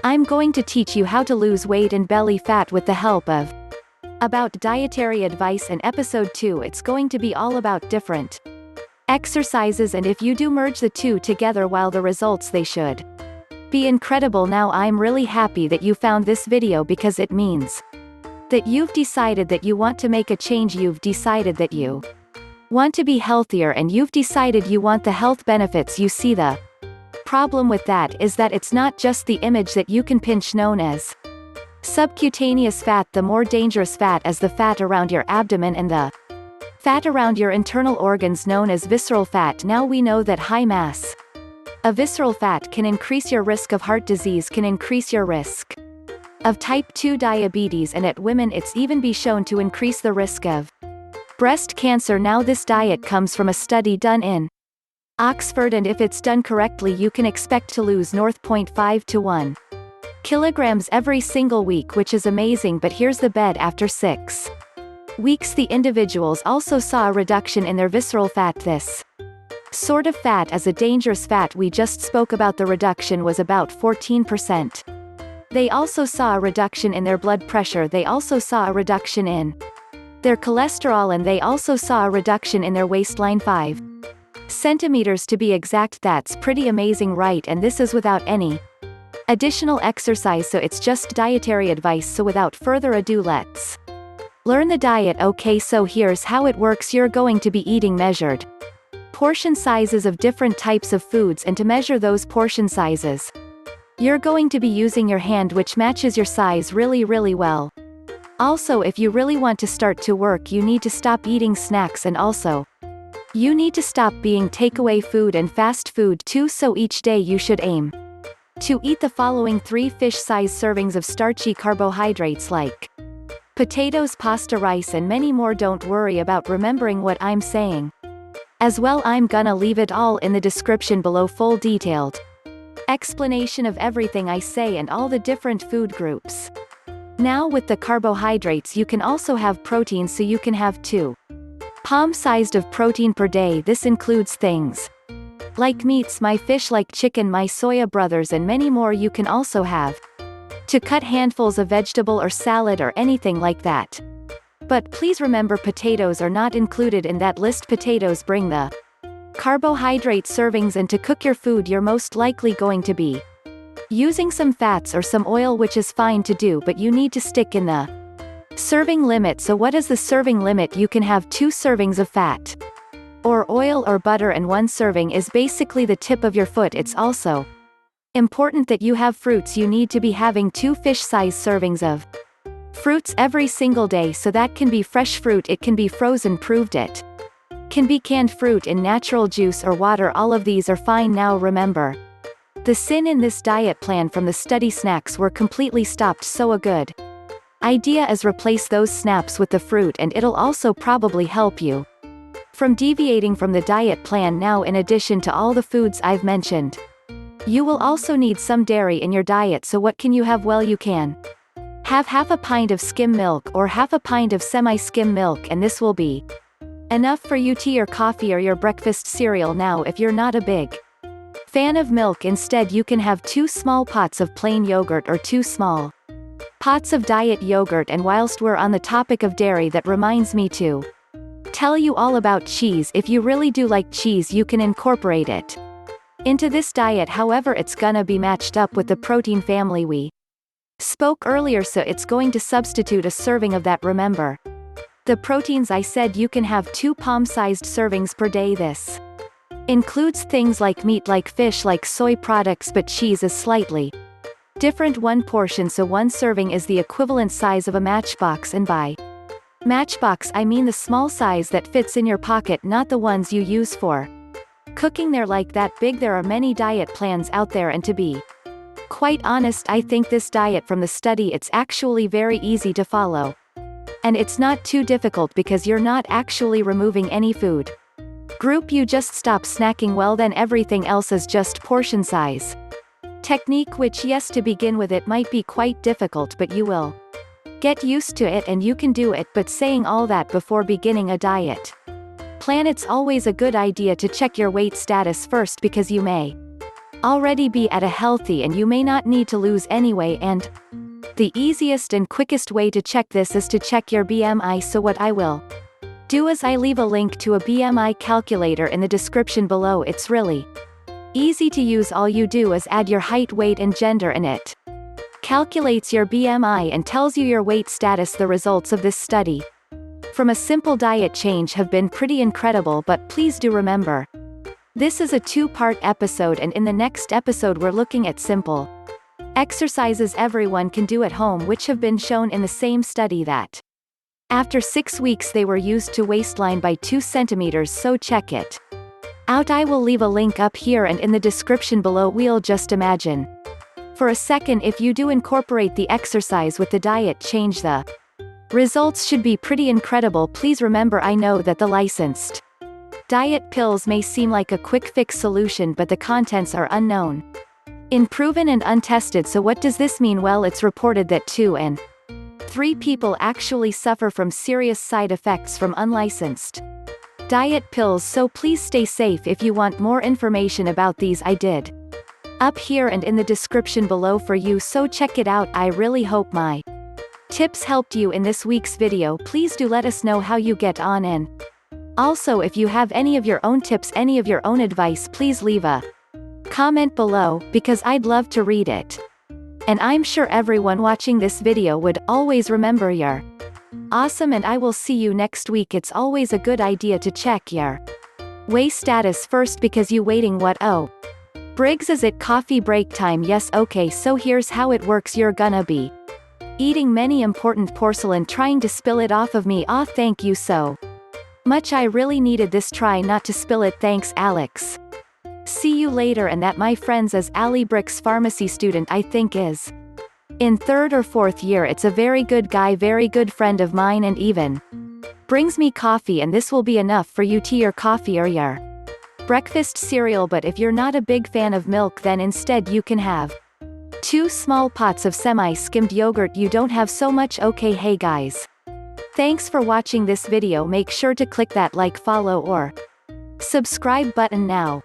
I'm going to teach you how to lose weight and belly fat with the help of about dietary advice, and episode 2 it's going to be all about different exercises, and if you do merge the two together, while the results they should be incredible. Now I'm really happy that you found this video because it means that you've decided that you want to make a change, you've decided that you want to be healthier, and you've decided you want the health benefits. You see, the problem with that is that it's not just the image that you can pinch known as subcutaneous fat. The more dangerous fat is the fat around your abdomen and the fat around your internal organs known as visceral fat. Now we know that high mass of visceral fat can increase your risk of heart disease, can increase your risk of type 2 diabetes, and at women it's even been shown to increase the risk of breast cancer. Now this diet comes from a study done in Oxford, and if it's done correctly you can expect to lose 0.5 to 1 kilograms every single week, which is amazing. But here's the bed: after 6 weeks the individuals also saw a reduction in their visceral fat. This sort of fat is a dangerous fat. We just spoke about the reduction was about 14%. They also saw a reduction in their blood pressure, they also saw a reduction in their cholesterol, and they also saw a reduction in their waistline, 5 centimeters to be exact. That's pretty amazing, right? And this is without any additional exercise, so it's just dietary advice. So without further ado, let's learn the diet. Okay, so here's how it works. You're going to be eating measured portion sizes of different types of foods, and to measure those portion sizes you're going to be using your hand, which matches your size really well. Also, if you really want to start to work, you need to stop eating snacks, and also you need to stop being takeaway food and fast food too. So each day you should aim to eat the following 3 fish-size servings of starchy carbohydrates like potatoes, pasta, rice, and many more. Don't worry about remembering what I'm saying. As well, I'm gonna leave it all in the description below, full detailed explanation of everything I say and all the different food groups. Now with the carbohydrates you can also have protein, so you can have 2 palm-sized of protein per day. This includes things like meats, my fish like chicken, my soya brothers, and many more. You can also have to cut handfuls of vegetable or salad or anything like that. But please remember, potatoes are not included in that list. Potatoes bring the carbohydrate servings, and to cook your food you're most likely going to be using some fats or some oil, which is fine to do, but you need to stick in the serving limit. So what is the serving limit? You can have 2 servings of fat or oil or butter, and 1 serving is basically the tip of your foot. It's also important that you have fruits. You need to be having 2 fish-size servings of fruits every single day. So that can be fresh fruit, it can be frozen, proved it can be canned fruit in natural juice or water. All of these are fine. Now remember, the sin in this diet plan from the study: snacks were completely stopped. So a good idea is replace those snacks with the fruit, and it'll also probably help you from deviating from the diet plan. Now, in addition to all the foods I've mentioned, you will also need some dairy in your diet. So what can you have? Well, you can have half a pint of skim milk or half a pint of semi-skim milk, and this will be enough for you tea or coffee or your breakfast cereal. Now if you're not a big fan of milk, instead you can have 2 small pots of plain yogurt or 2 small pots of diet yogurt. And whilst we're on the topic of dairy, that reminds me to tell you all about cheese. If you really do like cheese, you can incorporate it into this diet. However, it's gonna be matched up with the protein family we spoke earlier, so it's going to substitute a serving of that. Remember the proteins I said. You can have 2 palm-sized servings per day. This includes things like meat, like fish, like soy products, but cheese is slightly different. 1 portion, so 1 serving is the equivalent size of a matchbox, and by matchbox I mean the small size that fits in your pocket, not the ones you use for cooking. They're like that big. There are many diet plans out there, and to be quite honest, I think this diet from the study, it's actually very easy to follow. And it's not too difficult because you're not actually removing any food group. You just stop snacking. Well, then everything else is just portion size technique, which, yes, to begin with it might be quite difficult, but you will get used to it and you can do it. But saying all that before beginning a diet plan, it's always a good idea to check your weight status first, because you may already be at a healthy and you may not need to lose anyway, and the easiest and quickest way to check this is to check your BMI, so what I will do is I leave a link to a BMI calculator in the description below. It's really easy to use. All you do is add your height, weight and gender and it calculates your BMI and tells you your weight status. The results of this study from a simple diet change have been pretty incredible, but please do remember, this is a 2-part episode, and in the next episode we're looking at simple exercises everyone can do at home, which have been shown in the same study that after 6 weeks they were used to waistline by 2 centimeters, so check it out. I will leave a link up here and in the description below. We'll just imagine for a second, if you do incorporate the exercise with the diet change, the results should be pretty incredible. Please remember, I know that the licensed diet pills may seem like a quick fix solution, but the contents are unknown, unproven and untested. So what does this mean? Well, it's reported that 2 in 3 people actually suffer from serious side effects from unlicensed diet pills, so please stay safe. If you want more information about these, I did up here and in the description below for you, so check it out. I really hope my tips helped you in this week's video. Please do let us know how you get on, and also if you have any of your own tips, any of your own advice, please leave a comment below, because I'd love to read it. And I'm sure everyone watching this video would always remember you're awesome, and I will see you next week. It's always a good idea to check your weight status first, because you waiting what? Oh, Briggs, is it coffee break time? Yes, okay, so here's how it works. You're gonna be eating many important porcelain, trying to spill it off of me. Aw, thank you so much, I really needed this. Try not to spill it. Thanks, Alex. See you later. And that, my friends, is Ali Brick's pharmacy student. I think is in 3rd or 4th year. It's a very good guy, very good friend of mine, and even brings me coffee, and this will be enough for you, tea or coffee or your breakfast cereal. But if you're not a big fan of milk, then instead you can have 2 small pots of semi-skimmed yogurt. You don't have so much. Okay, hey guys, thanks for watching this video. Make sure to click that like, follow or subscribe button now.